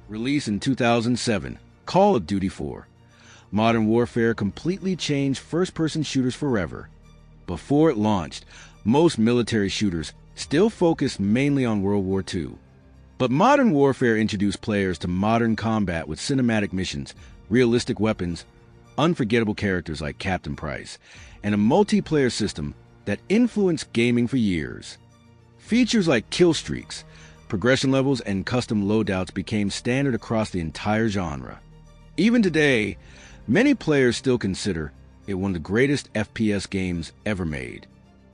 Released in 2007, Call of Duty 4. Modern Warfare completely changed first-person shooters forever. Before it launched, most military shooters still focused mainly on World War II. But Modern Warfare introduced players to modern combat with cinematic missions, realistic weapons, unforgettable characters like Captain Price, and a multiplayer system that influenced gaming for years. Features like kill streaks, progression levels, and custom loadouts became standard across the entire genre. Even today, many players still consider it one of the greatest FPS games ever made.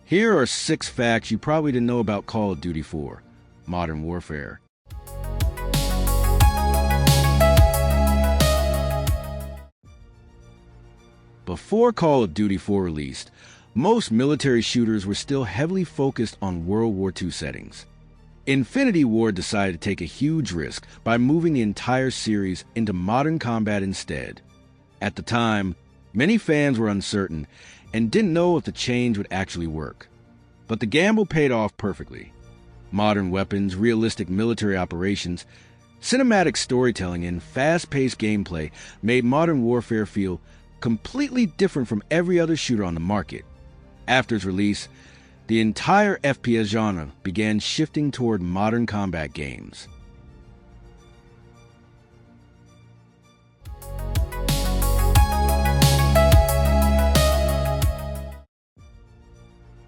Here are 6 facts you probably didn't know about Call of Duty 4: Modern Warfare. Before Call of Duty 4 released, most military shooters were still heavily focused on World War II settings. Infinity Ward decided to take a huge risk by moving the entire series into modern combat instead. At the time, many fans were uncertain and didn't know if the change would actually work. But the gamble paid off perfectly. Modern weapons, realistic military operations, cinematic storytelling, and fast-paced gameplay made Modern Warfare feel completely different from every other shooter on the market. After its release, the entire FPS genre began shifting toward modern combat games.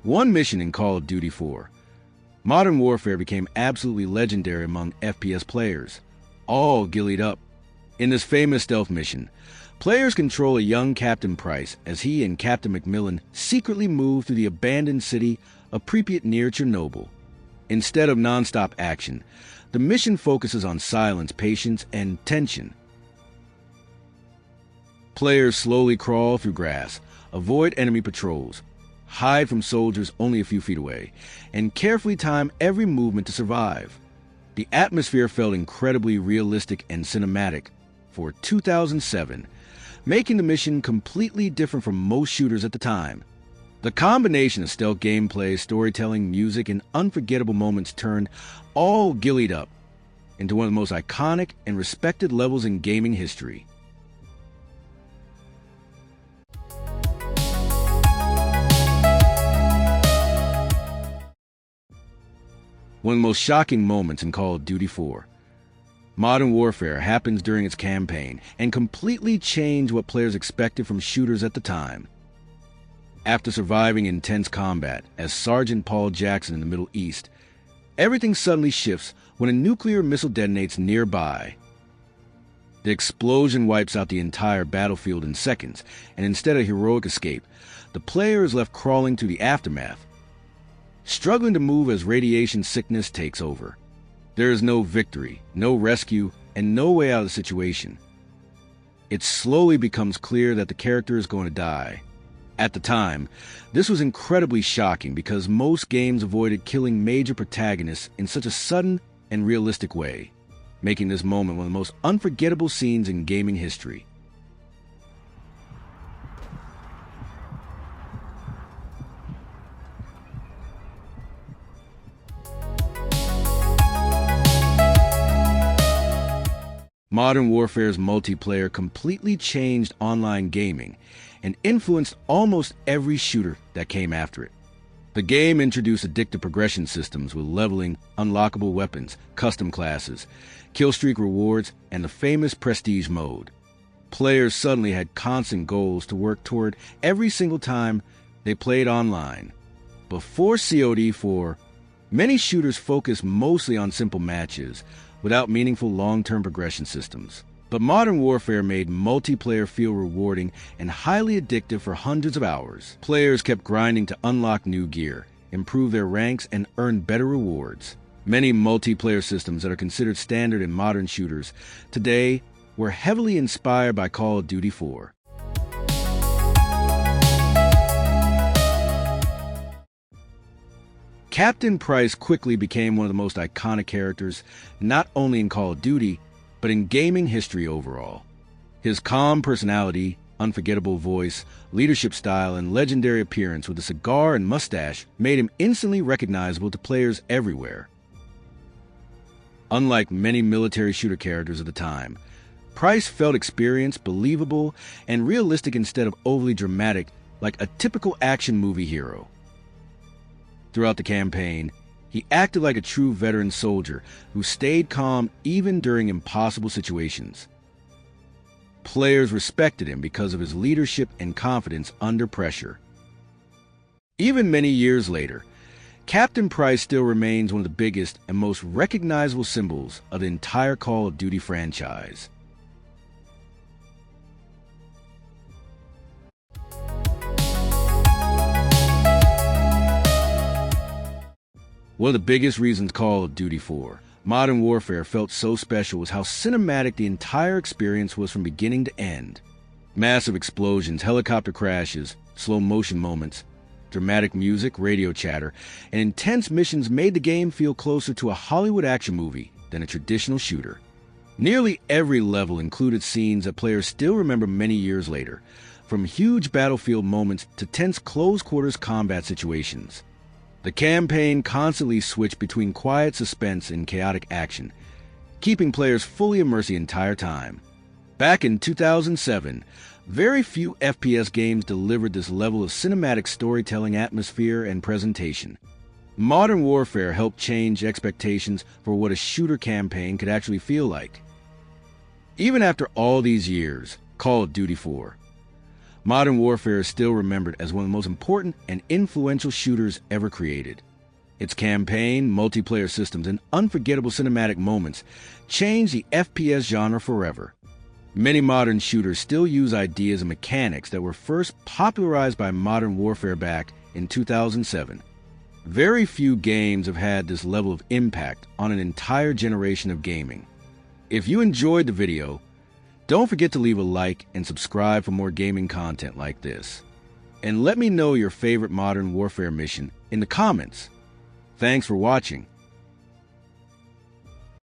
One mission in Call of Duty 4. Modern Warfare became absolutely legendary among FPS players, all Ghillied Up. In this famous stealth mission, players control a young Captain Price as he and Captain Macmillan secretly move through the abandoned city of Pripyat near Chernobyl. Instead of non-stop action, the mission focuses on silence, patience, and tension. Players slowly crawl through grass, avoid enemy patrols, hide from soldiers only a few feet away, and carefully time every movement to survive. The atmosphere felt incredibly realistic and cinematic for 2007, making the mission completely different from most shooters at the time. The combination of stealth gameplay, storytelling, music, and unforgettable moments turned all Ghillied Up into one of the most iconic and respected levels in gaming history. One of the most shocking moments in Call of Duty 4. Modern Warfare happens during its campaign and completely changed what players expected from shooters at the time. After surviving intense combat as Sergeant Paul Jackson in the Middle East, everything suddenly shifts when a nuclear missile detonates nearby. The explosion wipes out the entire battlefield in seconds, and instead of heroic escape, the player is left crawling through the aftermath, struggling to move as radiation sickness takes over. There is no victory, no rescue, and no way out of the situation. It slowly becomes clear that the character is going to die. At the time, this was incredibly shocking because most games avoided killing major protagonists in such a sudden and realistic way, making this moment one of the most unforgettable scenes in gaming history. Modern Warfare's multiplayer completely changed online gaming and influenced almost every shooter that came after it. The game introduced addictive progression systems with leveling, unlockable weapons, custom classes, killstreak rewards, and the famous prestige mode. Players suddenly had constant goals to work toward every single time they played online. Before COD4, many shooters focused mostly on simple matches without meaningful long-term progression systems. But Modern Warfare made multiplayer feel rewarding and highly addictive for hundreds of hours. Players kept grinding to unlock new gear, improve their ranks, and earn better rewards. Many multiplayer systems that are considered standard in modern shooters today were heavily inspired by Call of Duty 4. Captain Price quickly became one of the most iconic characters, not only in Call of Duty, but in gaming history overall. His calm personality, unforgettable voice, leadership style, and legendary appearance with a cigar and mustache made him instantly recognizable to players everywhere. Unlike many military shooter characters of the time, Price felt experienced, believable, and realistic instead of overly dramatic like a typical action movie hero. Throughout the campaign, he acted like a true veteran soldier who stayed calm even during impossible situations. Players respected him because of his leadership and confidence under pressure. Even many years later, Captain Price still remains one of the biggest and most recognizable symbols of the entire Call of Duty franchise. One of the biggest reasons Call of Duty 4 Modern Warfare felt so special was how cinematic the entire experience was from beginning to end. Massive explosions, helicopter crashes, slow-motion moments, dramatic music, radio chatter, and intense missions made the game feel closer to a Hollywood action movie than a traditional shooter. Nearly every level included scenes that players still remember many years later, from huge battlefield moments to tense close-quarters combat situations. The campaign constantly switched between quiet suspense and chaotic action, keeping players fully immersed the entire time. Back in 2007, very few FPS games delivered this level of cinematic storytelling, atmosphere, and presentation. Modern Warfare helped change expectations for what a shooter campaign could actually feel like. Even after all these years, Call of Duty 4 Modern Warfare is still remembered as one of the most important and influential shooters ever created. Its campaign, multiplayer systems, and unforgettable cinematic moments changed the FPS genre forever. Many modern shooters still use ideas and mechanics that were first popularized by Modern Warfare back in 2007. Very few games have had this level of impact on an entire generation of gaming. If you enjoyed the video, don't forget to leave a like and subscribe for more gaming content like this. And let me know your favorite Modern Warfare mission in the comments. Thanks for watching.